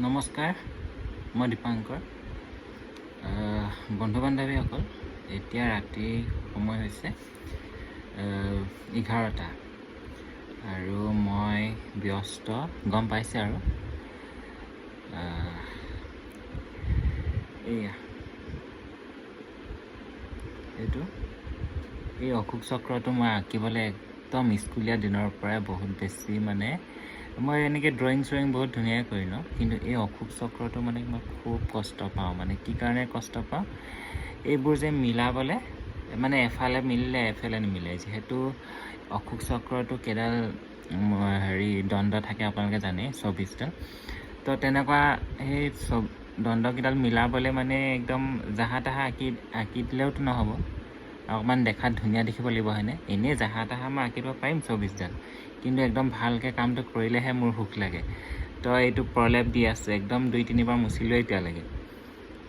নমস্কাৰ, মই দীপাংকৰ। বন্ধু বান্ধৱীসকল, এতিয়া ৰাতিৰ সময় হৈছে 11টা আৰু মই ব্যস্ত, গম পাইছে আৰু এই অশোক চক্ৰটো মই আঁকিবলৈ একদম স্কুলীয়া দিনৰ পৰাই বহুত বেছি মই এনেকৈ ড্ৰয়িং বহুত ধুনীয়াকৈ কৰি লওঁ, কিন্তু এই অশোক চক্ৰটো মই খুব কষ্ট পাওঁ। কি কাৰণে কষ্ট পাওঁ, এইবোৰ যে মিলাবলৈ এফালে মিলিলে এফালে নিমিলে। যিহেতু অশোক চক্ৰটো কেইডাল দণ্ড থাকে আপোনালোকে জানে, 24ডাল। তো তেনেকুৱা সেই দণ্ডকেইডাল মিলাবলৈ একদম জাহা তাহা আঁকি দিলেওতো নহ'ব, অকণমান দেখাত ধুনীয়া দেখিব লাগিব, হয়নে? এনেই জাহা তাহা মই আঁকিব পাৰিম 24ডাল, কিন্তু একদম ভালকৈ কামটো কৰিলেহে মোৰ সুখ লাগে। তো এইটো প্ৰলেপ দি আছে, একদম 2-3বাৰ মুচিলোৱে এতিয়ালৈকে।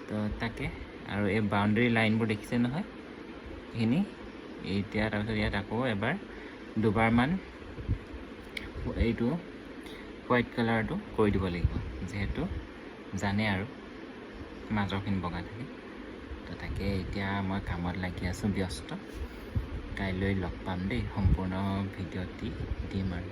তো তাকে, আৰু এই বাউণ্ডেৰী লাইনবোৰ দেখিছে নহয়, এইখিনি এতিয়া তাৰপিছত ইয়াত আকৌ এবাৰ দুবাৰমান এইটো হোৱাইট কালাৰটো কৰি দিব লাগিব, যিহেতু জানে আৰু মাজৰখিনি বগা থাকে। তো তাকে এতিয়া মই কামত লাগি আছোঁ, ব্যস্ত। কাইলৈ লগ পাম দেই, সম্পূৰ্ণ ভিডিঅ'টি দিম আৰু।